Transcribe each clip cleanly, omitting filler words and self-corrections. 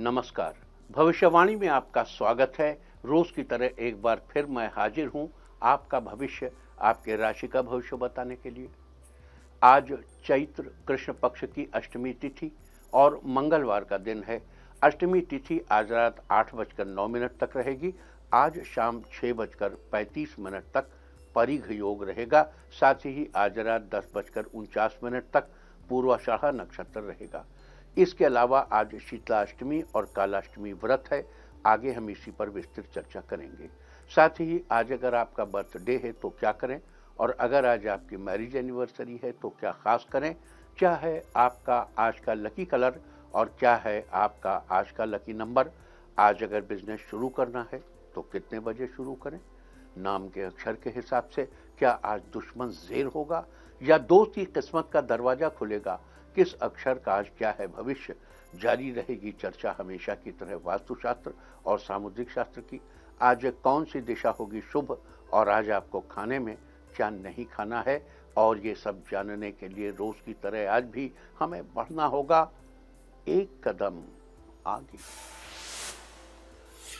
नमस्कार। भविष्यवाणी में आपका स्वागत है। रोज की तरह एक बार फिर मैं हाजिर हूं आपका भविष्य, आपके राशि का भविष्य बताने के लिए। आज चैत्र कृष्ण पक्ष की अष्टमी तिथि और मंगलवार का दिन है। अष्टमी तिथि आज रात 8:09 तक रहेगी। आज शाम 6:35 तक परिघ योग रहेगा। साथ ही आज रात 10:49 तक पूर्वाषाढ़ा नक्षत्र रहेगा। इसके अलावा आज शीतलाष्टमी और कालाष्टमी व्रत है। आगे हम इसी पर विस्तृत चर्चा करेंगे। साथ ही आज अगर आपका बर्थडे है तो क्या करें, और अगर आज आपकी मैरिज एनिवर्सरी है तो क्या खास करें, क्या है आपका आज का लकी कलर और क्या है आपका आज का लकी नंबर। आज अगर बिजनेस शुरू करना है तो कितने बजे शुरू करें, नाम के अक्षर के हिसाब से क्या आज दुश्मन ज़ेर होगा या दोस्त की किस्मत का दरवाजा खुलेगा, किस अक्षर का आज क्या है भविष्य। जारी रहेगी चर्चा हमेशा की तरह वास्तुशास्त्र और सामुद्रिक शास्त्र की। आज कौन सी दिशा होगी शुभ और आज आपको खाने में क्या नहीं खाना है, और ये सब जानने के लिए रोज की तरह आज भी हमें बढ़ना होगा एक कदम आगे।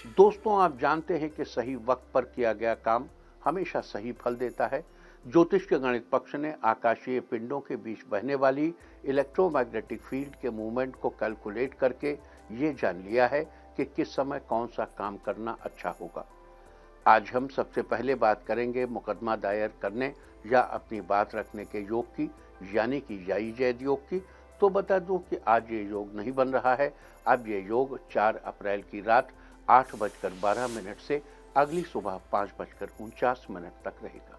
दोस्तों, आप जानते हैं कि सही वक्त पर किया गया काम हमेशा सही फल देता है। ज्योतिष के गणित पक्ष ने आकाशीय पिंडों के बीच बहने वाली इलेक्ट्रोमैग्नेटिक फील्ड के मूवमेंट को कैलकुलेट करके ये जान लिया है कि किस समय कौन सा काम करना अच्छा होगा। आज हम सबसे पहले बात करेंगे मुकदमा दायर करने या अपनी बात रखने के योग की, यानी कि याई जैद योग की। तो बता दूं कि आज ये योग नहीं बन रहा है। अब ये योग 4 अप्रैल की रात 8:12 से अगली सुबह 5:49 तक रहेगा।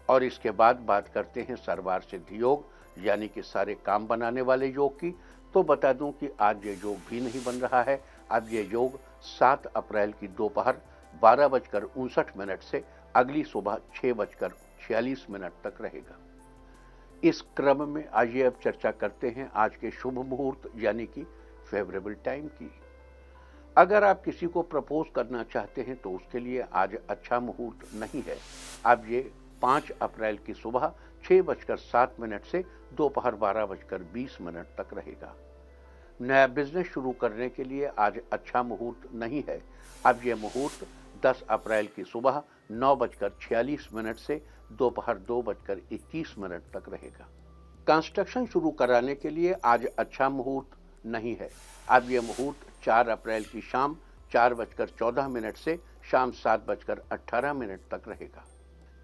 और इसके बाद बात करते हैं सर्वार सिद्धि योग, यानी कि सारे काम बनाने वाले योग की। तो बता दूं कि आज ये योग भी नहीं बन रहा है। अब ये योग 7 अप्रैल की दोपहर 12:59 से अगली सुबह 6:46 तक रहेगा। इस क्रम में आइए अब चर्चा करते हैं आज के शुभ मुहूर्त यानी कि फेवरेबल टाइम की। अगर आप किसी को प्रपोज करना चाहते हैं तो उसके लिए आज अच्छा मुहूर्त नहीं है। अब ये 5 अप्रैल की सुबह 6:07 से दोपहर 12:20 तक रहेगा। नया बिजनेस शुरू करने के लिए आज अच्छा मुहूर्त नहीं है। अब यह मुहूर्त 10 अप्रैल की सुबह 9:46 से दोपहर 2:21 तक रहेगा। कंस्ट्रक्शन शुरू कराने के लिए आज अच्छा मुहूर्त नहीं है। अब यह मुहूर्त 4 अप्रैल की शाम 4:14 से शाम 7:18 तक रहेगा।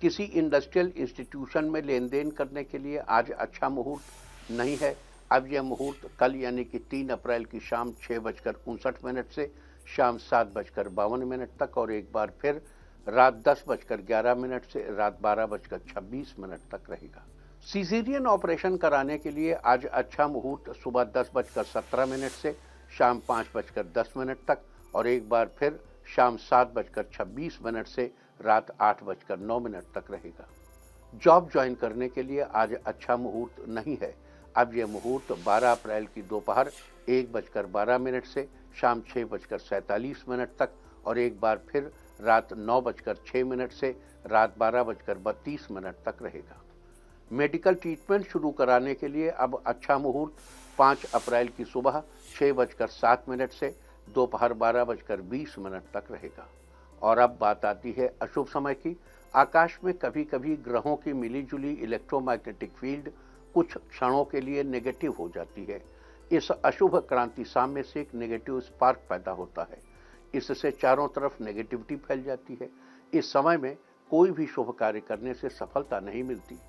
किसी इंडस्ट्रियल इंस्टीट्यूशन में लेन देन करने के लिए आज अच्छा मुहूर्त नहीं है। अब यह मुहूर्त कल यानी कि 3 अप्रैल की शाम 6:59 से शाम 7:52 तक और एक बार फिर रात 10:11 से रात 12:26 तक रहेगा। सीजेरियन ऑपरेशन कराने के लिए आज अच्छा मुहूर्त सुबह 10:17 से शाम 5:10 तक और एक बार फिर शाम 7:26 से रात 8:09 तक रहेगा। जॉब ज्वाइन करने के लिए आज अच्छा मुहूर्त नहीं है। अब यह मुहूर्त 12 अप्रैल की दोपहर 1:12 से शाम 6:47 तक और एक बार फिर रात 9:06 से रात 12:32 तक रहेगा। मेडिकल ट्रीटमेंट शुरू कराने के लिए अब अच्छा मुहूर्त 5 अप्रैल की सुबह 6:07 से दोपहर 12:20 तक रहेगा। और अब बात आती है अशुभ समय की। आकाश में कभी कभी ग्रहों की मिलीजुली इलेक्ट्रोमैग्नेटिक फील्ड कुछ क्षणों के लिए नेगेटिव हो जाती है। इस अशुभ क्रांति साम्य से एक नेगेटिव स्पार्क पैदा होता है। इससे चारों तरफ नेगेटिविटी फैल जाती है। इस समय में कोई भी शुभ कार्य करने से सफलता नहीं मिलती।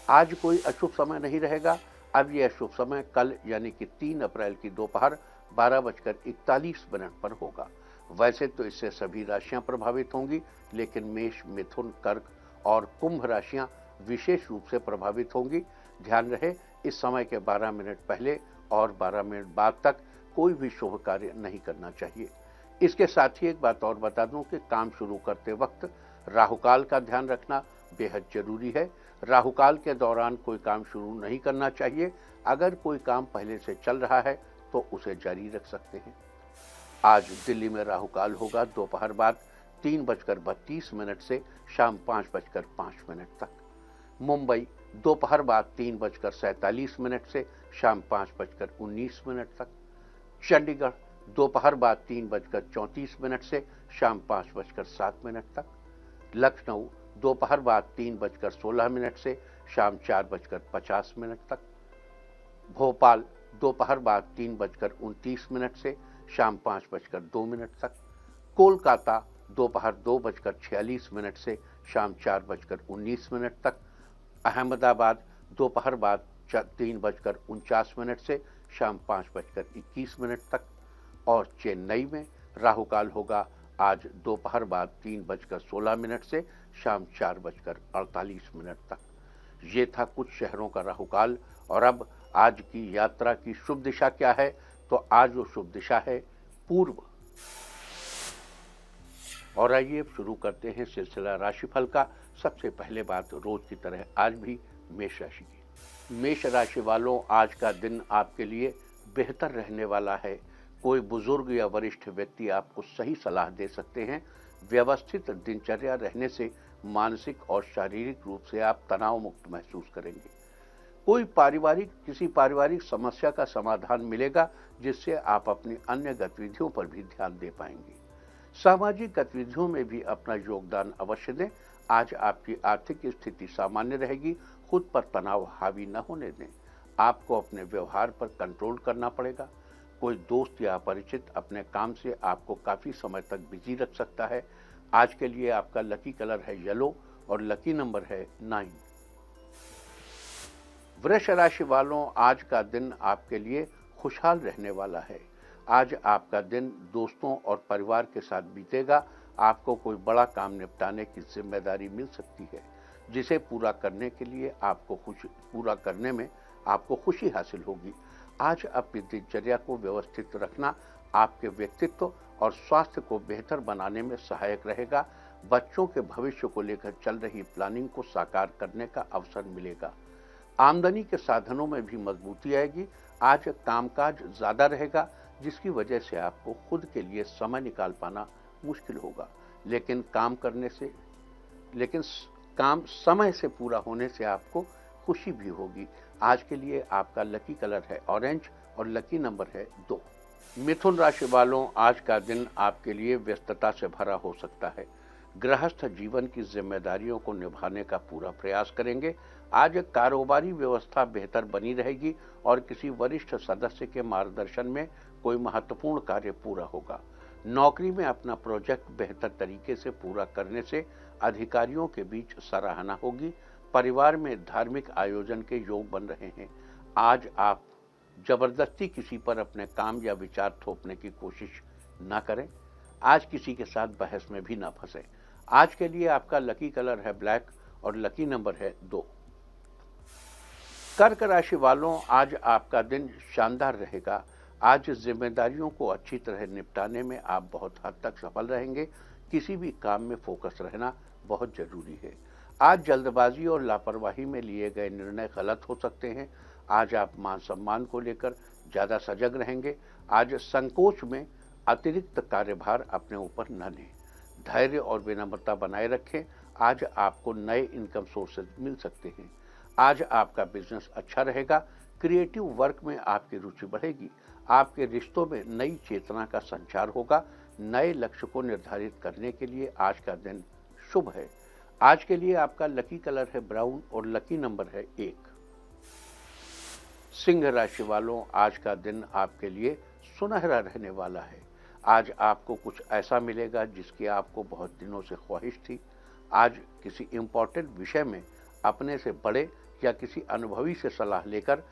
आज कोई अशुभ समय नहीं रहेगा। अब यह अशुभ समय कल यानी कि 3 अप्रैल की दोपहर 12:41 पर होगा। वैसे तो इससे सभी राशियां प्रभावित होंगी, लेकिन मेष, मिथुन, कर्क और कुंभ राशियां विशेष रूप से प्रभावित होंगी। ध्यान रहे, इस समय के 12 मिनट पहले और 12 मिनट बाद तक कोई भी शुभ कार्य नहीं करना चाहिए। इसके साथ ही एक बात और बता दूं कि काम शुरू करते वक्त राहुकाल का ध्यान रखना बेहद जरूरी है। राहुकाल के दौरान कोई काम शुरू नहीं करना चाहिए। अगर कोई काम पहले से चल रहा है तो उसे जारी रख सकते हैं। आज दिल्ली में राहुकाल होगा दोपहर बाद 3:32 से शाम 5:05 तक। मुंबई दोपहर बाद 3:47 से शाम 5:19 तक। चंडीगढ़ दोपहर बाद 3:34 से शाम 5:07 तक। लखनऊ दोपहर बाद 3:16 से शाम 4:50 तक। भोपाल दोपहर बाद 3:29 से शाम 5:02 तक। कोलकाता दोपहर 2:46 से शाम 4:19 तक। अहमदाबाद दोपहर बाद 3:49 से शाम 5:21 तक। और चेन्नई में राहु काल होगा आज दोपहर बाद 3:16 से शाम 4:48 तक। ये था कुछ शहरों का राहु काल। और अब आज की यात्रा की शुभ दिशा क्या है, तो आज वो शुभ दिशा है पूर्व। और आइए शुरू करते हैं सिलसिला राशिफल का। सबसे पहले बात रोज की तरह आज भी मेष राशि की। मेष राशि वालों, आज का दिन आपके लिए बेहतर रहने वाला है। कोई बुजुर्ग या वरिष्ठ व्यक्ति आपको सही सलाह दे सकते हैं। व्यवस्थित दिनचर्या रहने से मानसिक और शारीरिक रूप से आप तनाव मुक्त महसूस करेंगे। किसी पारिवारिक समस्या का समाधान मिलेगा, जिससे आप अपनी अन्य गतिविधियों पर भी ध्यान दे पाएंगे। सामाजिक गतिविधियों में भी अपना योगदान अवश्य दें। आज आपकी आर्थिक स्थिति सामान्य रहेगी। खुद पर तनाव हावी न होने दें। आपको अपने व्यवहार पर कंट्रोल करना पड़ेगा। कोई दोस्त या परिचित अपने काम से आपको काफी समय तक बिजी रख सकता है। आज के लिए आपका लकी कलर है येलो और लकी नंबर है 9। वृष राशि वालों, आज का दिन आपके लिए खुशहाल रहने वाला है। आज आपका दिन दोस्तों और परिवार के साथ बीतेगा। आपको कोई बड़ा काम निपटाने की जिम्मेदारी मिल सकती है, जिसे पूरा करने में आपको खुशी हासिल होगी। आज अपनी दिनचर्या को व्यवस्थित रखना आपके व्यक्तित्व और स्वास्थ्य को बेहतर बनाने में सहायक रहेगा। बच्चों के भविष्य को लेकर चल रही प्लानिंग को साकार करने का अवसर मिलेगा। आमदनी के साधनों में भी मजबूती आएगी। आज कामकाज ज्यादा रहेगा, जिसकी वजह से आपको खुद के लिए समय निकाल पाना मुश्किल होगा। लेकिन काम समय से पूरा होने से आपको खुशी भी होगी। आज के लिए आपका लकी कलर है ऑरेंज और लकी नंबर है 2। मिथुन राशि वालों, आज का दिन आपके लिए व्यस्तता से भरा हो सकता है। गृहस्थ जीवन की जिम्मेदारियों को निभाने का पूरा प्रयास करेंगे। आज कारोबारी व्यवस्था बेहतर बनी रहेगी और किसी वरिष्ठ सदस्य के मार्गदर्शन में कोई महत्वपूर्ण कार्य पूरा होगा। नौकरी में अपना प्रोजेक्ट बेहतर तरीके से पूरा करने से अधिकारियों के बीच सराहना होगी। परिवार में धार्मिक आयोजन के योग बन रहे हैं। आज आप जबरदस्ती किसी पर अपने काम या विचार थोपने की कोशिश न करें। आज किसी के साथ बहस में भी न फंसे। आज के लिए आपका लकी कलर है ब्लैक और लकी नंबर है 2। कर्क राशि वालों, आज आपका दिन शानदार रहेगा। आज जिम्मेदारियों को अच्छी तरह निपटाने में आप बहुत हद तक सफल रहेंगे। किसी भी काम में फोकस रहना बहुत जरूरी है। आज जल्दबाजी और लापरवाही में लिए गए निर्णय गलत हो सकते हैं। आज आप मान सम्मान को लेकर ज्यादा सजग रहेंगे। आज संकोच में अतिरिक्त कार्यभार अपने ऊपर न लें। धैर्य और विनम्रता बनाए रखें। आज आपको नए इनकम सोर्सेज मिल सकते हैं। आज आपका बिजनेस अच्छा रहेगा। क्रिएटिव वर्क में आपकी रुचि बढ़ेगी। आपके रिश्तों में नई चेतना का संचार होगा। नए लक्ष्य को निर्धारित करने के लिए आज का दिन शुभ है। आज के लिए आपका लकी कलर है ब्राउन और लकी नंबर है 1। सिंह राशि वालों, आज का दिन आपके लिए सुनहरा रहने वाला है। आज आपको कुछ ऐसा मिलेगा जिसकी आपको बहुत दिनों से ख्वाहिश थी। आज किसी इम्पोर्टेंट विषय में अपने से बड़े या किसी अनुभवी से सलाह लेकर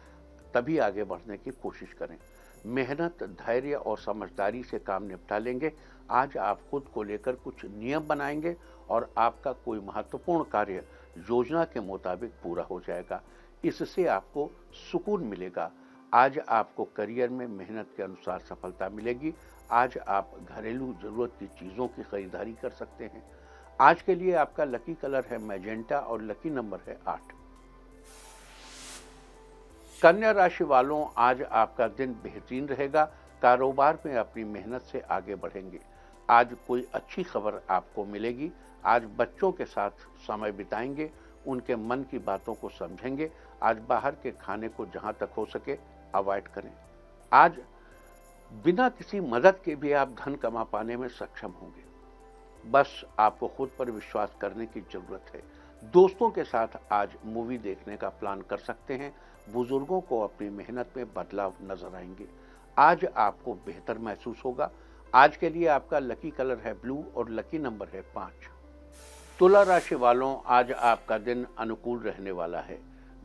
तभी आगे बढ़ने की कोशिश करें। मेहनत, धैर्य और समझदारी से काम निपटा लेंगे। आज आप खुद को लेकर कुछ नियम बनाएंगे और आपका कोई महत्वपूर्ण कार्य योजना के मुताबिक पूरा हो जाएगा। इससे आपको सुकून मिलेगा। आज आपको करियर में मेहनत के अनुसार सफलता मिलेगी। आज आप घरेलू जरूरत की चीजों की खरीदारी कर सकते हैं। आज के लिए आपका लकी कलर है मैजेंटा और लकी नंबर है 8। कन्या राशि वालों, आज आपका दिन बेहतरीन रहेगा। कारोबार में अपनी मेहनत से आगे बढ़ेंगे। आज कोई अच्छी खबर आपको मिलेगी। आज बच्चों के साथ समय बिताएंगे। उनके मन की बातों को समझेंगे। आज बाहर के खाने को जहां तक हो सके अवॉइड करें। आज बिना किसी मदद के भी आप धन कमा पाने में सक्षम होंगे। बस आपको खुद पर विश्वास करने की जरूरत है। दोस्तों के साथ आज मूवी देखने का प्लान कर सकते हैं। बुजुर्गों को अपनी मेहनत में बदलाव नजर आएंगे। आज आपको बेहतर महसूस होगा। आज के लिए आपका लकी कलर है ब्लू और लकी नंबर है 5। तुला राशि वालों, आज आपका दिन अनुकूल रहने वाला है।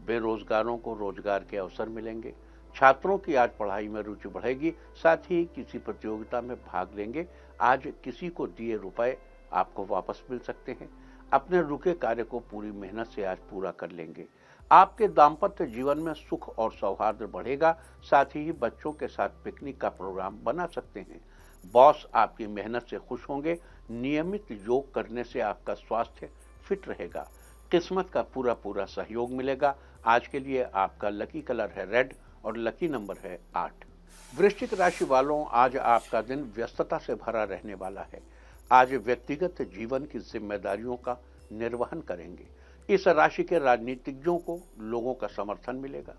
बेरोजगारों को रोजगार के अवसर मिलेंगे। छात्रों की आज पढ़ाई में रुचि बढ़ेगी। साथ ही किसी प्रतियोगिता में भाग लेंगे। आज किसी को दिए रुपए आपको वापस मिल सकते हैं। अपने रुके कार्य को पूरी मेहनत से आज पूरा कर लेंगे। आपके दाम्पत्य जीवन में सुख और सौहार्द बढ़ेगा। साथ ही बच्चों के साथ पिकनिक का प्रोग्राम बना सकते हैं। बॉस आपकी मेहनत से खुश होंगे। नियमित योग करने से आपका स्वास्थ्य फिट रहेगा। किस्मत का पूरा पूरा सहयोग मिलेगा। आज के लिए आपका लकी कलर है रेड और लकी नंबर है 8। वृश्चिक राशि वालों, आज आपका दिन व्यस्तता से भरा रहने वाला है। आज व्यक्तिगत जीवन की जिम्मेदारियों का निर्वहन करेंगे। इस राशि के राजनीतिज्ञों को लोगों का समर्थन मिलेगा।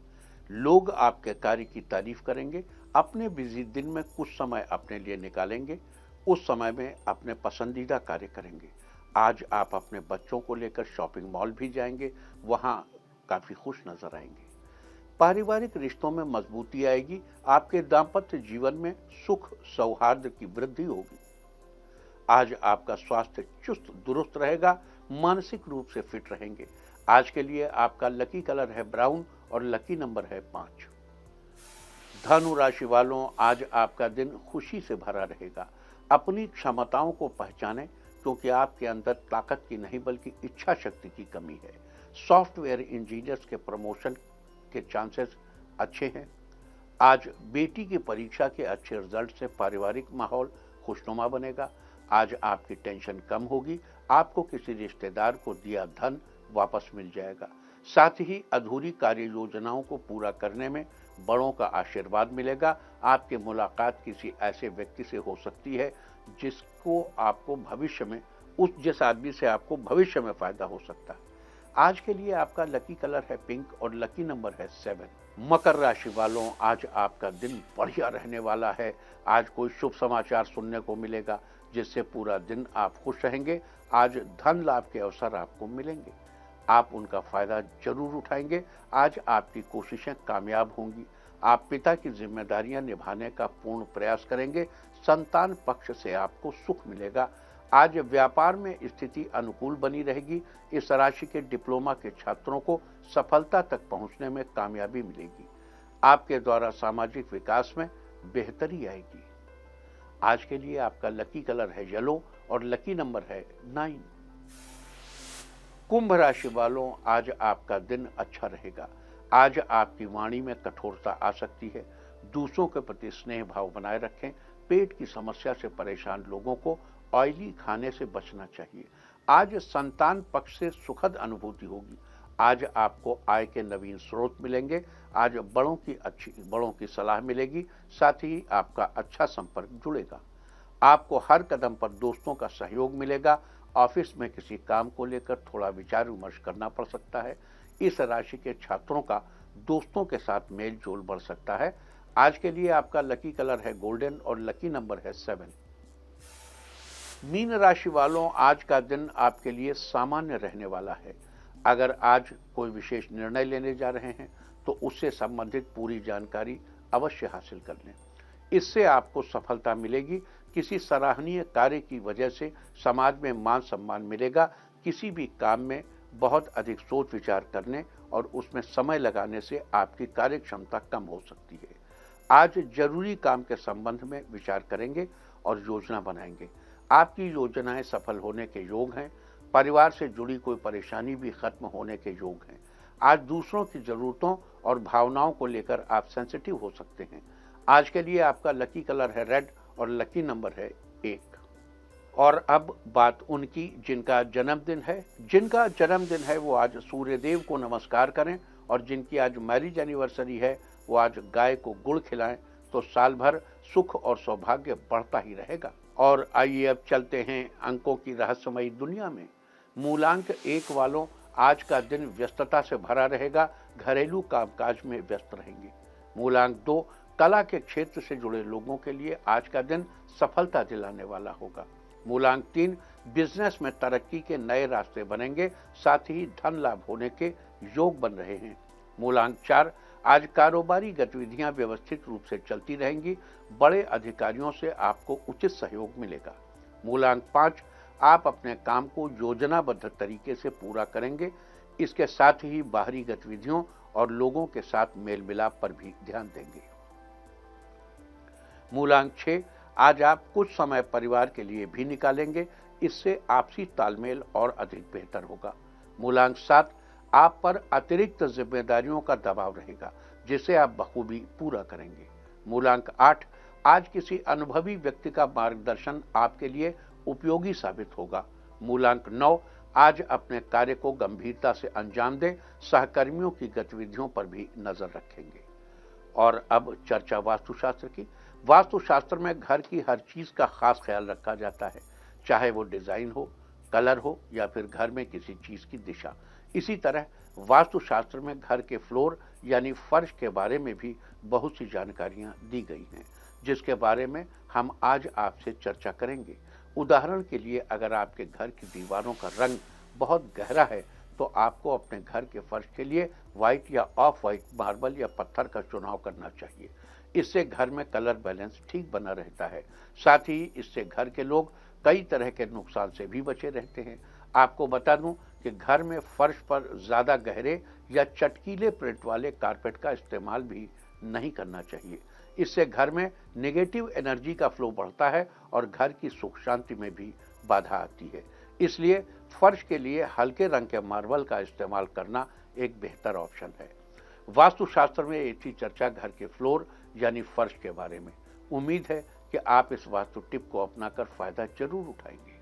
लोग आपके कार्य की तारीफ करेंगे। अपने बिजी दिन में कुछ समय अपने लिए निकालेंगे। उस समय में अपने पसंदीदा कार्य करेंगे। आज आप अपने बच्चों को लेकर शॉपिंग मॉल भी जाएंगे। वहां काफी खुश नजर आएंगे। पारिवारिक रिश्तों में मजबूती आएगी। आपके दाम्पत्य जीवन में सुख सौहार्द की वृद्धि होगी। आज आपका स्वास्थ्य चुस्त दुरुस्त रहेगा। मानसिक रूप से फिट रहेंगे। आज के लिए आपका लकी कलर है ब्राउन और लकी नंबर है 5। धनु राशि वालों, आज आपका दिन खुशी से भरा रहेगा। अपनी क्षमताओं को पहचानें, क्योंकि आपके अंदर ताकत की नहीं बल्कि इच्छा शक्ति की कमी है। सॉफ्टवेयर इंजीनियर्स के प्रमोशन के चांसेस अच्छे हैं। आज बेटी की परीक्षा के अच्छे रिजल्ट से पारिवारिक माहौल खुशनुमा बनेगा। आज आपकी टेंशन कम होगी। आपको किसी रिश्तेदार को दिया धन वापस मिल जाएगा। साथ ही अधूरी कार्य योजनाओं को पूरा करने में बड़ों का आशीर्वाद मिलेगा। आपकी मुलाकात किसी ऐसे व्यक्ति से हो सकती है जिस आदमी से आपको भविष्य में फायदा हो सकता है। आज के लिए आपका लकी कलर है पिंक और लकी नंबर है 7। मकर राशि वालों, आज आपका दिन बढ़िया रहने वाला है। आज कोई शुभ समाचार सुनने को मिलेगा जिससे पूरा दिन आप खुश रहेंगे। आज धन लाभ के अवसर आपको मिलेंगे। आप उनका फायदा जरूर उठाएंगे। आज आपकी कोशिशें कामयाब होंगी। आप पिता की जिम्मेदारियां निभाने का पूर्ण प्रयास करेंगे। संतान पक्ष से आपको सुख मिलेगा। आज व्यापार में स्थिति अनुकूल बनी रहेगी। इस राशि के डिप्लोमा के छात्रों को सफलता तक पहुंचने में कामयाबी मिलेगी। आपके द्वारा सामाजिक विकास में बेहतरी आएगी। आज के लिए आपका लकी कलर है येलो और लकी नंबर है 9। कुंभ राशि वालों, आज आपका दिन अच्छा रहेगा। आज आपकी वाणी में कठोरता आ सकती है। दूसरों के प्रति स्नेह भाव बनाए रखें। पेट की समस्या से परेशान लोगों को ऑयली खाने से बचना चाहिए। आज संतान पक्ष से सुखद अनुभूति होगी। आज आपको आय के नवीन स्रोत मिलेंगे। आज बड़ों की सलाह मिलेगी। साथ ही आपका अच्छा संपर्क जुड़ेगा। आपको हर कदम पर दोस्तों का सहयोग मिलेगा। ऑफिस में किसी काम को लेकर थोड़ा विचार विमर्श करना पड़ सकता है। इस राशि के छात्रों का दोस्तों के साथ मेल जोल बढ़ सकता है। आज के लिए आपका लकी कलर है गोल्डन और लकी नंबर है 7। मीन राशि वालों, आज का दिन आपके लिए सामान्य रहने वाला है। अगर आज कोई विशेष निर्णय लेने जा रहे हैं तो उससे संबंधित पूरी जानकारी अवश्य हासिल कर लें। इससे आपको सफलता मिलेगी। किसी सराहनीय कार्य की वजह से समाज में मान सम्मान मिलेगा। किसी भी काम में बहुत अधिक सोच विचार करने और उसमें समय लगाने से आपकी कार्य क्षमता कम हो सकती है। आज जरूरी काम के संबंध में विचार करेंगे और योजना बनाएंगे। आपकी योजनाएं सफल होने के योग हैं। परिवार से जुड़ी कोई परेशानी भी खत्म होने के योग हैं। आज दूसरों की जरूरतों और भावनाओं को लेकर आप सेंसिटिव हो सकते हैं। आज के लिए आपका लकी कलर है रेड और लकी नंबर है 1। और अब बात उनकी जिनका जन्मदिन है वो आज सूर्यदेव को नमस्कार करें। और जिनकी आज मैरिज एनिवर्सरी है वो आज गाय को गुड़ खिलाएं, तो साल भर सुख और सौभाग्य बढ़ता ही रहेगा। और आइए अब चलते हैं अंकों की रहस्यमयी दुनिया में। मूलांक 1 वालों, आज का दिन व्यस्तता से भरा रहेगा। घरेलू कामकाज में व्यस्त रहेंगे। मूलांक 2, कला के क्षेत्र से जुड़े लोगों के लिए आज का दिन सफलता दिलाने वाला होगा। मूलांक 3, बिजनेस में तरक्की के नए रास्ते बनेंगे, साथ ही धन लाभ होने के योग बन रहे हैं। मूलांक 4, आज कारोबारी गतिविधियां व्यवस्थित रूप से चलती रहेंगी, बड़े अधिकारियों से आपको उचित सहयोग मिलेगा। मूलांक 5, आप अपने काम को योजनाबद्ध तरीके से पूरा करेंगे, इसके साथ ही बाहरी गतिविधियों और लोगों के साथ मेल मिलाप पर भी ध्यान देंगे। मूलांक 6, आज आप कुछ समय परिवार के लिए भी निकालेंगे, इससे आपसी तालमेल और अधिक बेहतर होगा। मूलांक 7, आप पर अतिरिक्त जिम्मेदारियों का दबाव रहेगा, जिसे आप बखूबी पूरा करेंगे। मूलांक 8, आज किसी अनुभवी व्यक्ति का मार्गदर्शन आपके लिए उपयोगी साबित होगा। मूलांक 9, आज अपने कार्य को गंभीरता से अंजाम दें, सहकर्मियों की गतिविधियों पर भी नजर रखेंगे। और अब चर्चा वास्तुशास्त्र की। वास्तुशास्त्र में घर की हर चीज का खास ख्याल रखा जाता है, चाहे वो डिजाइन हो, कलर हो या फिर घर में किसी चीज की दिशा। इसी तरह वास्तुशास्त्र में घर के फ्लोर यानी फर्श के बारे में भी बहुत सी जानकारियां दी गई हैं, जिसके बारे में हम आज आपसे चर्चा करेंगे। उदाहरण के लिए, अगर आपके घर की दीवारों का रंग बहुत गहरा है तो आपको अपने घर के फर्श के लिए व्हाइट या ऑफ व्हाइट मार्बल या पत्थर का चुनाव करना चाहिए। इससे घर में कलर बैलेंस ठीक बना रहता है। साथ ही इससे घर के लोग कई तरह के नुकसान से भी बचे रहते हैं। आपको बता दूं कि घर में फर्श पर ज्यादा गहरे या चटकीले प्रिंट वाले कारपेट का इस्तेमाल भी नहीं करना चाहिए। इससे घर में नेगेटिव एनर्जी का फ्लो बढ़ता है और घर की सुख शांति में भी बाधा आती है। इसलिए फर्श के लिए हल्के रंग के मार्बल का इस्तेमाल करना एक बेहतर ऑप्शन है। वास्तुशास्त्र में ये थी चर्चा घर के फ्लोर यानी फर्श के बारे में। उम्मीद है कि आप इस वास्तु टिप को अपनाकर फायदा जरूर उठाएंगे।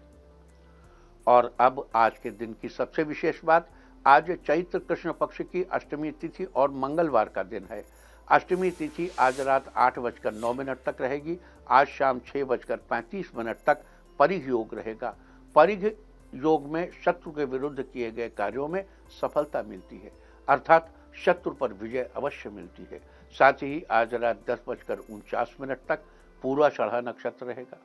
और अब आज के दिन की सबसे विशेष बात, आज चैत्र कृष्ण पक्ष की अष्टमी तिथि और मंगलवार का दिन है। अष्टमी तिथि आज रात 8:09 तक रहेगी। आज शाम 6:35 तक परिघ योग रहेगा। परिघ योग में शत्रु के विरुद्ध किए गए कार्यों में सफलता मिलती है, अर्थात शत्रु पर विजय अवश्य मिलती है। साथ ही आज रात 10:49 तक पूर्वाषाढ़ा नक्षत्र रहेगा।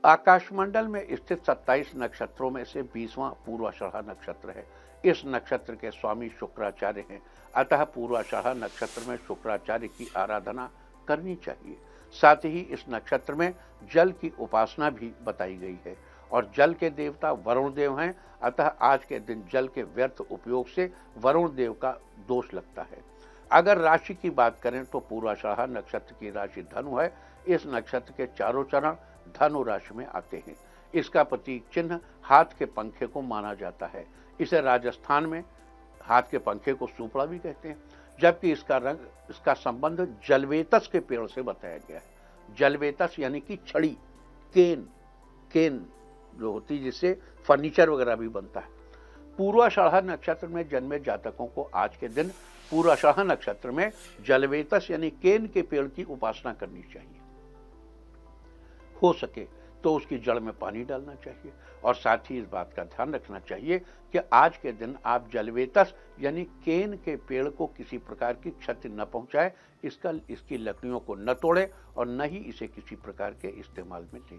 आकाशमंडल में स्थित 27 नक्षत्रों में से 20वां पूर्वाषाढ़ा नक्षत्र है। इस नक्षत्र के स्वामी शुक्राचार्य हैं, अतः पूर्वाषाढ़ा नक्षत्र में शुक्राचार्य की आराधना करनी चाहिए। साथ ही इस नक्षत्र में जल की उपासना भी बताई गई है और जल के देवता वरुण देव हैं, अतः आज के दिन जल के व्यर्थ उपयोग से वरुण देव का दोष लगता है। अगर राशि की बात करें तो पूर्वाषाढ़ा नक्षत्र की राशि धनु है। इस नक्षत्र के चारों चरण धनु राशि में आते हैं। इसका प्रतीक चिन्ह हाथ के पंखे को माना जाता है। इसे राजस्थान में हाथ के पंखे को सुपड़ा भी कहते हैं, जबकि इसका संबंध जलवेतस के पेड़ से बताया गया है। जलवेतस यानी कि छड़ी, केन जो होती है, जिससे फर्नीचर वगैरह भी बनता है। पूर्वाषाढ़ा नक्षत्र में जन्मे जातकों को आज के दिन पूर्वाषाढ़ा नक्षत्र में जलवेतस यानी केन के पेड़ की उपासना करनी चाहिए। हो सके तो उसकी जड़ में पानी डालना चाहिए और साथ ही इस बात का ध्यान रखना चाहिए कि आज के दिन आप जलवेतस यानी केन के पेड़ को किसी प्रकार की क्षति न पहुंचाए, इसकी लकड़ियों को न तोड़े और न ही इसे किसी प्रकार के इस्तेमाल में ले।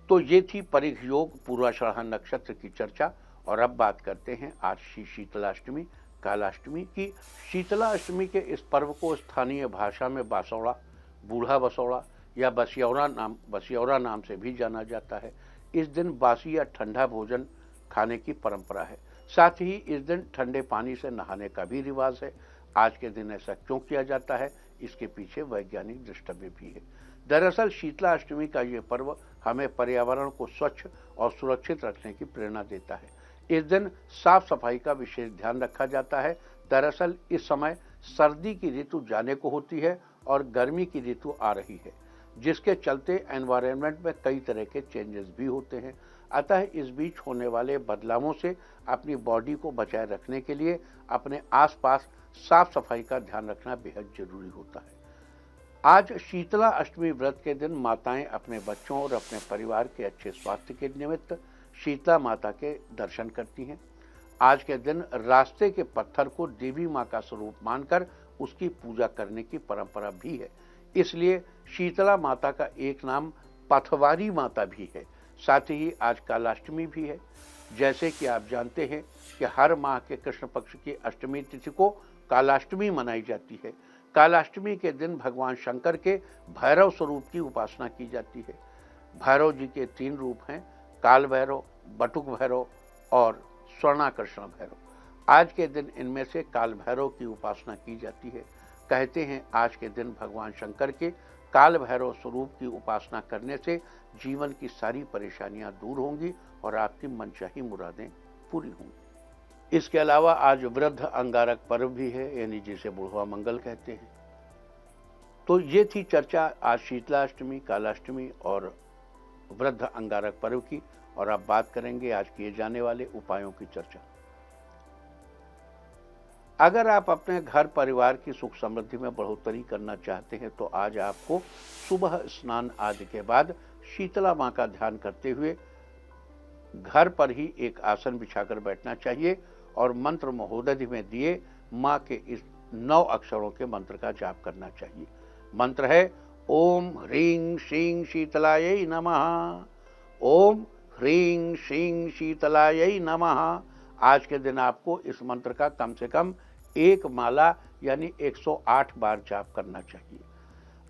तो ये थी परिघ योग पूर्वाषाढ़ा नक्षत्र की चर्चा। और अब बात करते हैं आज शीतलाष्टमी कालाष्टमी की। शीतलाष्टमी के इस पर्व को स्थानीय भाषा में बासौड़ा, बूढ़ा बसौड़ा या बसियौरा नाम से भी जाना जाता है। इस दिन बासी या ठंडा भोजन खाने की परंपरा है। साथ ही इस दिन ठंडे पानी से नहाने का भी रिवाज है। आज के दिन ऐसा क्यों किया जाता है, इसके पीछे वैज्ञानिक दृष्टव्य भी है। दरअसल शीतलाष्टमी का ये पर्व हमें पर्यावरण को स्वच्छ और सुरक्षित रखने की प्रेरणा देता है। इस दिन साफ सफाई का विशेष ध्यान रखा जाता है। दरअसल इस समय सर्दी की ऋतु जाने को होती है और गर्मी की ऋतु आ रही है, जिसके चलते एनवायरनमेंट में कई तरह के चेंजेस भी होते हैं। अतः इस बीच होने वाले बदलावों से अपनी बॉडी को बचाए रखने के लिए अपने आसपास साफ सफाई का ध्यान रखना बेहद जरूरी होता है। आज शीतला अष्टमी व्रत के दिन माताएं अपने बच्चों और अपने परिवार के अच्छे स्वास्थ्य के निमित्त शीतला माता के दर्शन करती हैं। आज के दिन रास्ते के पत्थर को देवी मां का स्वरूप मानकर उसकी पूजा करने की परंपरा भी है। इसलिए शीतला माता का एक नाम पथवारी माता भी है। साथ ही आज कालाष्टमी भी है। जैसे कि आप जानते हैं कि हर माह के कृष्ण पक्ष की अष्टमी तिथि को कालाष्टमी मनाई जाती है। कालाष्टमी के दिन भगवान शंकर के भैरव स्वरूप की उपासना की जाती है। भैरव जी के 3 रूप हैं, काल भैरव, बटुक भैरव और स्वर्णाकर्षण भैरव। आज के दिन इनमें से काल भैरव की उपासना की जाती है। कहते हैं आज के दिन भगवान शंकर के काल भैरव स्वरूप की उपासना करने से जीवन की सारी परेशानियां दूर होंगी और आपकी मनचाही मुरादें पूरी होंगी। इसके अलावा आज वृद्ध अंगारक पर्व भी है, यानी जिसे बुढ़वा मंगल कहते हैं। तो ये थी चर्चा आज शीतलाष्टमी, कालाष्टमी और वृद्ध अंगारक पर्व की, और अब बात करेंगे आज किए जाने वाले उपायों की चर्चा। अगर आप अपने घर परिवार की सुख समृद्धि में बढ़ोतरी करना चाहते हैं तो आज आपको सुबह स्नान आदि के बाद शीतला मां का ध्यान करते हुए घर पर ही एक आसन बिछाकर बैठना चाहिए और मंत्र महोदधि में दिए मां के इस 9 अक्षरों के मंत्र का जाप करना चाहिए। मंत्र है ओम ह्रीं श्रीं शीतलायै नमः। ओम ह्रीं श्रीं शीतलायै नमः। आज के दिन आपको इस मंत्र का कम से कम 1 माला यानी 108 बार जाप करना चाहिए।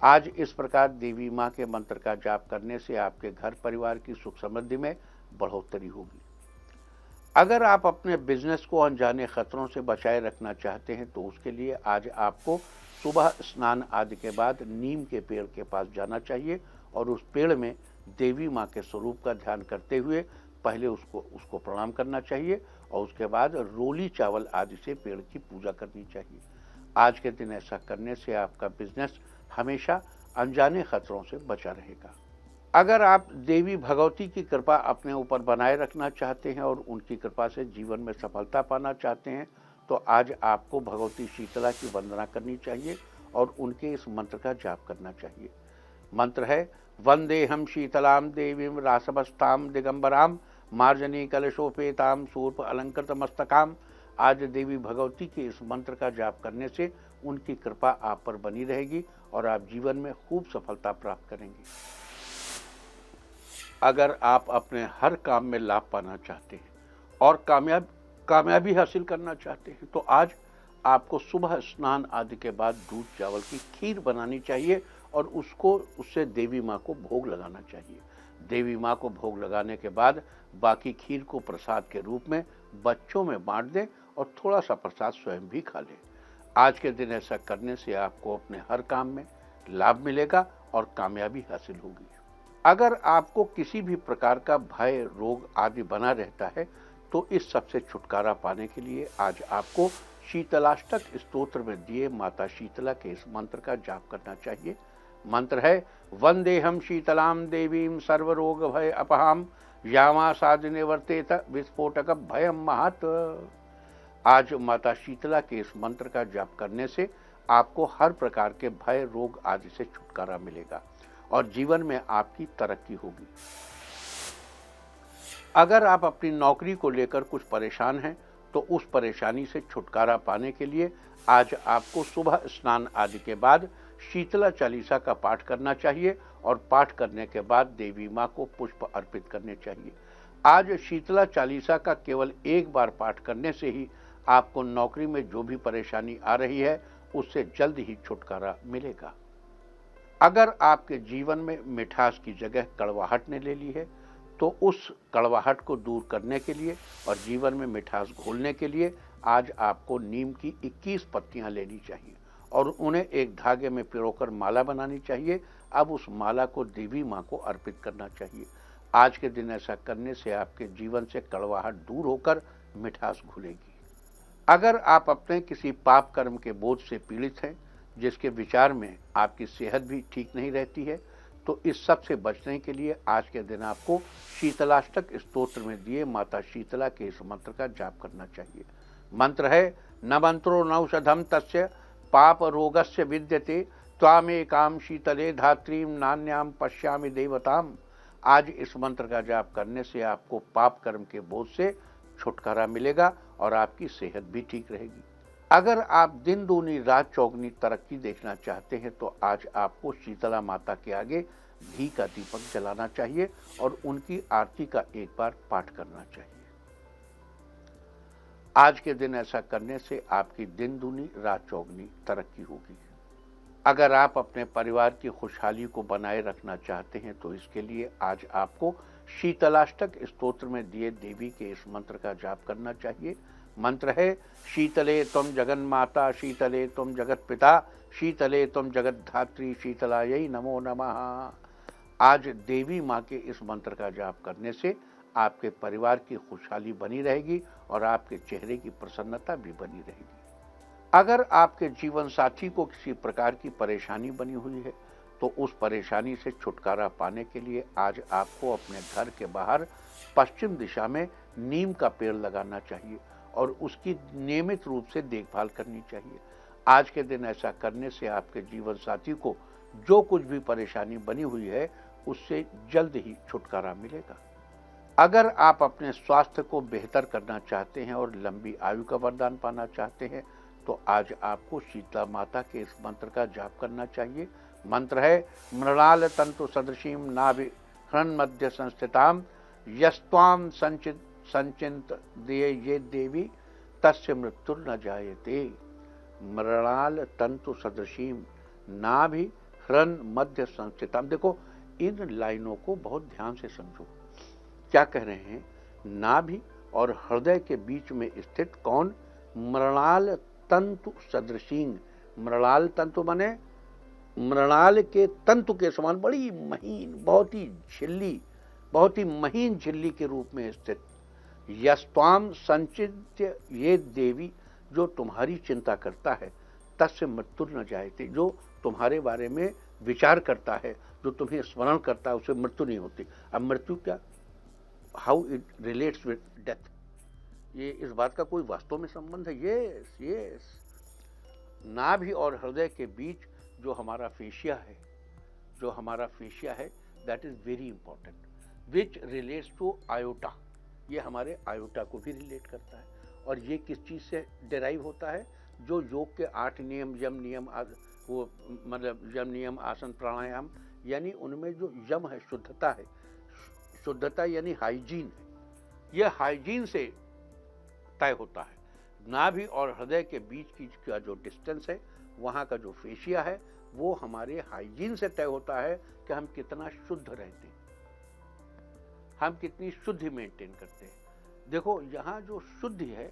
आज इस प्रकार देवी मां के मंत्र का जाप करने से आपके घर परिवार की सुख समृद्धि में बढ़ोतरी होगी। अगर आप अपने बिजनेस को अनजाने खतरों से बचाए रखना चाहते हैं तो उसके लिए आज आपको सुबह स्नान आदि के बाद नीम के पेड़ के पास जाना चाहिए और उस पेड़ में देवी मां के स्वरूप का ध्यान करते हुए पहले उसको प्रणाम करना चाहिए और उसके बाद रोली चावल आदि से पेड़ की पूजा करनी चाहिए। आज के दिन ऐसा करने से आपका बिजनेस हमेशा अनजाने खतरों से बचा रहेगा। अगर आप देवी भगवती की कृपा अपने ऊपर बनाए रखना चाहते हैं और उनकी कृपा से जीवन में सफलता पाना चाहते हैं तो आज आपको भगवती शीतला की वंदना करनी चाहिए और उनके इस मंत्र का जाप करना चाहिए। मंत्र है वंदेहम शीतलाम देवीम रासभस्ताम दिगंबराम मार्जनी कलशोपेताम शूर्प अलंकृत मस्तकाम। आज देवी भगवती के इस मंत्र का जाप करने से उनकी कृपा आप पर बनी रहेगी और आप जीवन में खूब सफलता प्राप्त करेंगे। अगर आप अपने हर काम में लाभ पाना चाहते हैं और कामयाबी हासिल करना चाहते हैं तो आज आपको सुबह स्नान आदि के बाद दूध चावल की खीर बनानी चाहिए और उससे देवी माँ को भोग लगाना चाहिए। देवी माँ को भोग लगाने के बाद बाकी खीर को प्रसाद के रूप में बच्चों में बांट दें और थोड़ा सा प्रसाद स्वयं भी खा लें। आज के दिन ऐसा करने से आपको अपने हर काम में लाभ मिलेगा और कामयाबी हासिल होगी। अगर आपको किसी भी प्रकार का भय, रोग आदि बना रहता है तो इस सब से छुटकारा पाने के लिए आज आपको शीतलाष्टक स्तोत्र में दिए माता शीतला के इस मंत्र का जाप करना चाहिए। मंत्र है वंदेहम शीतलाम देवीम सर्वरोग भय अपहाम यामा साधने वर्तेत विस्फोटक भयम महत। आज माता शीतला के इस मंत्र का जाप करने से आपको हर प्रकार के भय, रोग आदि से छुटकारा मिलेगा और जीवन में आपकी तरक्की होगी। अगर आप अपनी नौकरी को लेकर कुछ परेशान हैं तो उस परेशानी से छुटकारा पाने के लिए आज आपको सुबह स्नान आदि के बाद शीतला चालीसा का पाठ करना चाहिए और पाठ करने के बाद देवी मां को पुष्प अर्पित करने चाहिए। आज शीतला चालीसा का केवल 1 बार पाठ करने से ही आपको नौकरी में जो भी परेशानी आ रही है उससे जल्द ही छुटकारा मिलेगा। अगर आपके जीवन में मिठास की जगह कड़वाहट ने ले ली है तो उस कड़वाहट को दूर करने के लिए और जीवन में मिठास घोलने के लिए आज आपको नीम की 21 पत्तियां लेनी चाहिए और उन्हें एक धागे में पिरोकर माला बनानी चाहिए। अब उस माला को देवी मां को अर्पित करना चाहिए। आज के दिन ऐसा करने से आपके जीवन से कड़वाहट दूर होकर मिठास घुलेगी। अगर आप अपने किसी पाप कर्म के बोझ से पीड़ित हैं जिसके विचार में आपकी सेहत भी ठीक नहीं रहती है तो इस सब से बचने के लिए आज के दिन आपको शीतलाष्टक स्तोत्र में दिए माता शीतला के इस मंत्र का जाप करना चाहिए। मंत्र है न मंत्रो नौषधम तस्य पाप रोगस्य विद्यते त्वामेकाम शीतले धात्रीम नान्याम पश्यामि देवताम। आज इस मंत्र का जाप करने से आपको पाप कर्म के बोझ से छुटकारा मिलेगा और आपकी सेहत भी ठीक रहेगी। अगर आप दिन दूनी रात चौगनी तरक्की देखना चाहते हैं तो आज आपको शीतला माता के आगे घी का दीपक जलाना चाहिए और उनकी आरती का एक बार पाठ करना चाहिए। आज के दिन ऐसा करने से आपकी दिन दूनी रात चौगनी तरक्की होगी। अगर आप अपने परिवार की खुशहाली को बनाए रखना चाहते हैं तो इसके लिए आज आपको शीतलाष्टक स्तोत्र में दिए देवी के इस मंत्र का जाप करना चाहिए। मंत्र है, शीतले तुम जगन माता, शीतले तुम जगत पिता, शीतले तुम जगत धात्री, शीतलायै नमो नमः। आज देवी माँ के इस मंत्र का जाप करने से आपके परिवार की खुशहाली बनी रहेगी और आपके चेहरे की प्रसन्नता भी बनी रहेगी। अगर आपके जीवन साथी को किसी प्रकार की परेशानी बनी हुई है तो उस परेशानी से छुटकारा पाने के लिए आज आपको अपने घर के बाहर पश्चिम दिशा में नीम का पेड़ लगाना चाहिए और उसकी नियमित रूप से देखभाल करनी चाहिए। आज के दिन ऐसा करने से आपके जीवन साथी को जो कुछ भी परेशानी बनी हुई है उससे जल्द ही छुटकारा मिलेगा। अगर आप अपने स्वास्थ्य को बेहतर करना चाहते हैं और लंबी आयु का वरदान पाना चाहते हैं तो आज आपको शीतला माता के इस मंत्र का जाप करना चाहिए। मंत्र है, मृणाल तंतु सदृशीम नाभि हृन् मध्य संस्थिताम यस्त्वाम संचित दिये ये देवी तस्य मृत्युर न जायते। मृणाल तंतु सदृशीम नाभि हृन् मध्य संस्थिताम। देखो, इन लाइनों को बहुत ध्यान से समझो। क्या कह रहे हैं? नाभि और हृदय के बीच में स्थित कौन? मृणाल तंतु सदृशीं। मृणाल तंतु माने मृणाल के तंतु के समान बड़ी महीन, बहुत ही झिल्ली, बहुत ही महीन झिल्ली के रूप में स्थित। यस्त्वाम संचित्य ये देवी, जो तुम्हारी चिंता करता है, तस्य मृत्युर न जायते, जो तुम्हारे बारे में विचार करता है, जो तुम्हें स्मरण करता है, उसे मृत्यु नहीं होती। अब मृत्यु क्या, how it relates with death, ये इस बात का कोई वास्तव में संबंध है? Yes yes. नाभि और हृदय के बीच जो हमारा फेशिया है, that is very important, which relates to aorta. ये हमारे आयोटा को भी रिलेट करता है। और ये किस चीज से डिराइव होता है? जो योग के 8 नियम, यम नियम, वो मतलब यम नियम, आसन, प्राणायाम, यानी उनमें जो यम है, शुद्धता है, शुद्धता यानी हाइजीन है, यह हाइजीन से तय होता है। नाभि और हृदय के बीच की का जो डिस्टेंस है, वहाँ का जो फेशिया है, वो हमारे हाइजीन से तय होता है कि हम कितना शुद्ध रहते हैं, हम कितनी शुद्धि मेंटेन करते हैं। देखो, यहाँ जो शुद्धि है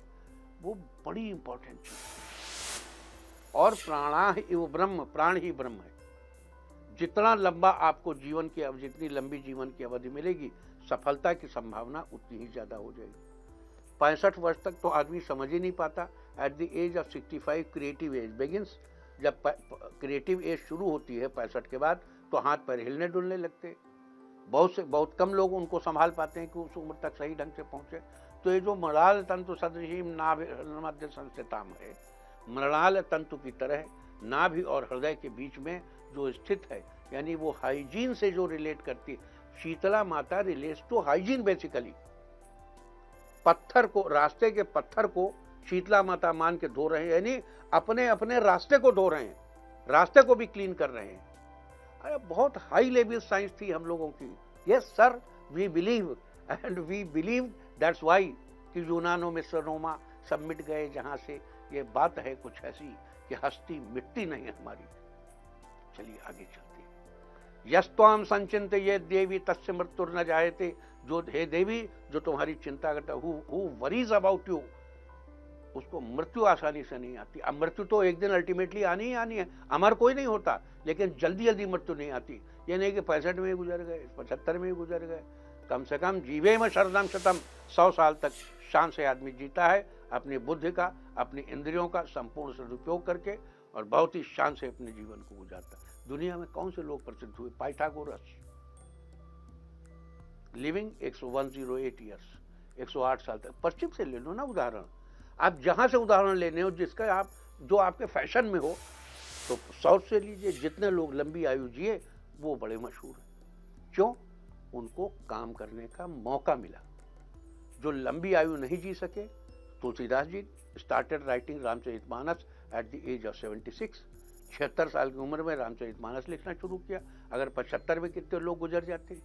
वो बड़ी इंपॉर्टेंट चीज है। और प्राणाः इव ब्रह्म, प्राण ही ब्रह्म है। जितना लंबा आपको जीवन की, जितनी लंबी जीवन की अवधि मिलेगी, सफलता की संभावना उतनी ही ज्यादा हो जाएगी। 65 वर्ष तक तो आदमी समझ ही नहीं पाता। At the age of 65 creative age begins. जब क्रिएटिव एज शुरू होती है 65 के बाद, तो हाथ पैर हिलने डुलने लगते। बहुत कम लोग उनको संभाल पाते हैं कि उस उम्र तक सही ढंग से पहुंचे। तो ये जो मृणाल तंतु सदृशीम नाभि मध्य संस्थिताम है, मृणाल तंतु की तरह नाभि और हृदय के बीच में जो स्थित है, यानी वो हाइजीन से जो रिलेट करती है। शीतला माता रिलेट्स टू हाइजीन बेसिकली। पत्थर को, रास्ते के पत्थर को शीतला माता मान के धो रहे हैं, यानी अपने अपने रास्ते को धो रहे हैं, रास्ते को भी क्लीन कर रहे हैं। अरे बहुत हाई लेवल साइंस थी हम लोगों की। Yes sir, we believe and we believe, that's why कि यूनानो मिस्र रोमा सब मिट गए जहां से। ये बात है कुछ ऐसी कि हस्ती मिटती नहीं है हमारी। चलिए आगे चलते हैं। यस्त्वाम संचिंत ये देवी तस्य मृत्युर न जायते। जो हे देवी, जो तुम्हारी चिंता करता है, हु वरीज अबाउट यू, उसको मृत्यु आसानी से नहीं आती। अब मृत्यु तो एक दिन अल्टीमेटली आनी ही आनी है, अमर कोई नहीं होता, लेकिन जल्दी जल्दी मृत्यु नहीं आती। ये नहीं कि 65 में गुजर गए, 75 में गुजर गए। कम से कम जीवे में शरदम शतम, 100 साल तक शान से आदमी जीता है, अपनी बुद्धि का, अपनी इंद्रियों का संपूर्ण सदुपयोग करके, और बहुत ही शान से अपने जीवन को गुजारता। दुनिया में कौन से लोग प्रसिद्ध हुए? पाइथागोरस, लिविंग 108 ईयर्स, 108 साल तक। पश्चिम से ले लो ना उदाहरण, आप जहां से उदाहरण लेने हो, जिसका आप, जो आपके फैशन में हो, तो साउथ से लीजिए। जितने लोग लंबी आयु जिए वो बड़े मशहूर हैं। क्यों? उनको काम करने का मौका मिला। जो लंबी आयु नहीं जी सके, Tulsidas ji started writing Ramcharitmanas at the age of 76। 76 साल की उम्र में रामचरितमानस लिखना शुरू किया। अगर 75 में कितने लोग गुजर जाते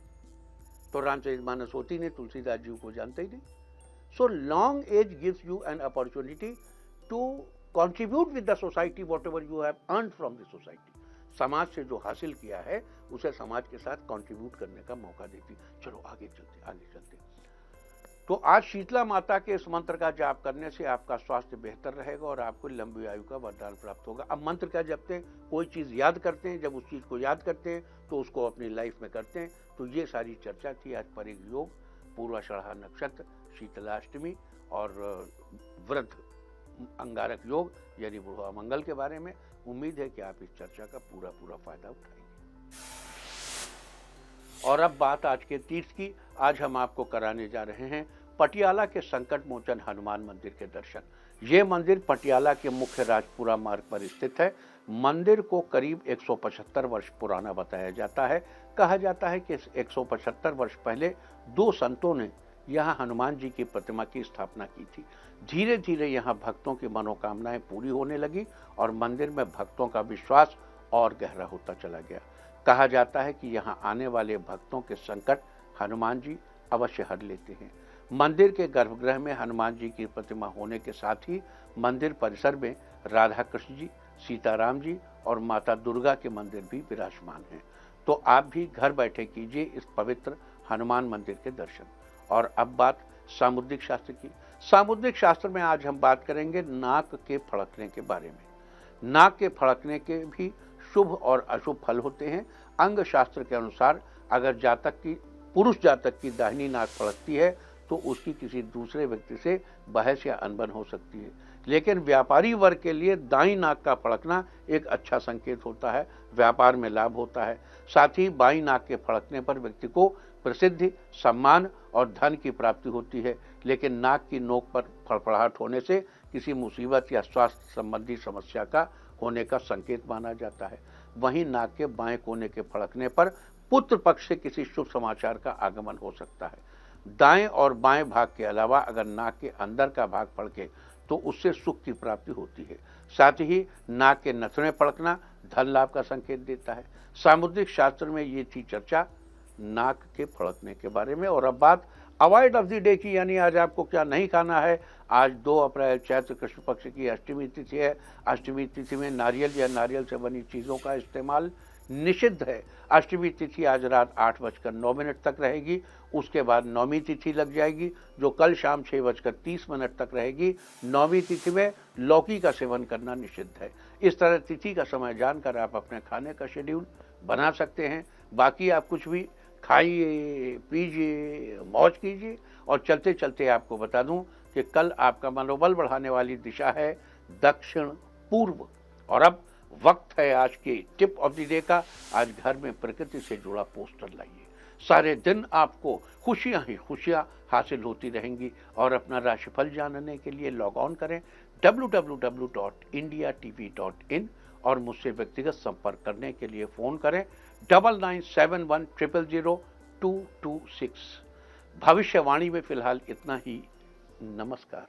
तो रामचरितमानस होती नहीं, तुलसीदास जी को जानते ही नहीं। So long as gives you an opportunity to contribute with the society whatever you have earned from the society। समाज से जो हासिल किया है उसे समाज के साथ कंट्रीब्यूट करने का मौका देती। चलो आगे चलते। तो आज शीतला माता के इस मंत्र का जाप करने से आपका स्वास्थ्य बेहतर रहेगा और आपको लंबी आयु का वरदान प्राप्त होगा। अब मंत्र क्या जपते हैं, कोई चीज याद करते हैं, जब उस चीज को याद करते हैं तो उसको अपनी लाइफ में करते हैं। तो ये सारी चर्चा थी आज पर एक योग, पूर्वाषाढ़ा नक्षत्र, शीतलाष्टमी और वृद्ध अंगारक योग यानी बुढ़वा मंगल के बारे में। उम्मीद है कि आप इस चर्चा का पूरा फायदा उठाएंगे। और अब बात आज के तीर्थ की। आज हम आपको कराने जा रहे हैं पटियाला के संकट मोचन हनुमान मंदिर के दर्शन। ये मंदिर पटियाला के मुख्य राजपुरा मार्ग पर स्थित है। मंदिर को करीब 175 वर्ष पुराना बताया जाता है। कहा जाता है कि 175 वर्ष पहले दो संतों ने यहाँ हनुमान जी की प्रतिमा की स्थापना की थी। धीरे धीरे यहाँ भक्तों की मनोकामनाएं पूरी होने लगी और मंदिर में भक्तों का विश्वास और गहरा होता चला गया। कहा जाता है कि यहाँ आने वाले भक्तों के संकट हनुमान जी अवश्य हर लेते हैं। मंदिर के गर्भगृह में हनुमान जी की प्रतिमा होने के साथ ही मंदिर परिसर में राधा कृष्ण जी, सीताराम जी और माता दुर्गा के मंदिर भी विराजमान हैं। तो आप भी घर बैठे कीजिए इस पवित्र हनुमान मंदिर के दर्शन। और अब बात सामुद्रिक शास्त्र की। सामुद्रिक शास्त्र में आज हम बात करेंगे नाक के फड़कने के बारे में। नाक के फड़कने के भी शुभ और अशुभ फल होते हैं। अंग शास्त्र के अनुसार अगर पुरुष जातक की दाहिनी नाक फड़कती है तो उसकी किसी दूसरे व्यक्ति से बहस या अनबन हो सकती है। लेकिन व्यापारी वर्ग के लिए दाईं नाक का फड़कना एक अच्छा संकेत होता है, व्यापार में लाभ होता है। साथ ही बाईं नाक के फड़कने पर व्यक्ति को प्रसिद्धि, सम्मान और धन की प्राप्ति होती है। लेकिन नाक की नोक पर फड़फड़ाहट होने से किसी मुसीबत या स्वास्थ्य संबंधी समस्या का होने का संकेत माना जाता है। वहीं नाक के बाएं कोने के फड़कने पर पुत्र पक्ष से किसी शुभ समाचार का आगमन हो सकता है। दाएं और बाएं भाग के अलावा अगर नाक के अंदर का भाग फड़के तो उससे सुख की प्राप्ति होती है। साथ ही नाक के नथुने फड़कना धन लाभ का संकेत देता है। सामुद्रिक शास्त्र में ये थी चर्चा नाक के फड़कने के बारे में। और अब बात अवॉइड ऑफ द डे की, यानी आज आपको क्या नहीं खाना है। आज 2 अप्रैल चैत्र कृष्ण पक्ष की अष्टमी तिथि है। अष्टमी तिथि में नारियल या नारियल से बनी चीज़ों का इस्तेमाल निषिद्ध है। अष्टमी तिथि आज रात 8:09 तक रहेगी। उसके बाद नौमी तिथि लग जाएगी जो कल शाम 6:30 तक रहेगी। नौमी तिथि में लौकी का सेवन करना निषिद्ध है। इस तरह तिथि का समय जानकर आप अपने खाने का शेड्यूल बना सकते हैं। बाकी आप कुछ भी खाइए, पीजिए, मौज कीजिए। और चलते चलते आपको बता दूं कि कल आपका मनोबल बढ़ाने वाली दिशा है दक्षिण पूर्व। और अब वक्त है आज के टिप ऑफ द डे का। आज घर में प्रकृति से जुड़ा पोस्टर लाइए। सारे दिन आपको खुशियां ही खुशियां हासिल होती रहेंगी। और अपना राशिफल जानने के लिए लॉग ऑन करें www.indiatv.in और मुझसे व्यक्तिगत संपर्क करने के लिए फ़ोन करें 9971000226। भविष्यवाणी में फिलहाल इतना ही। नमस्कार।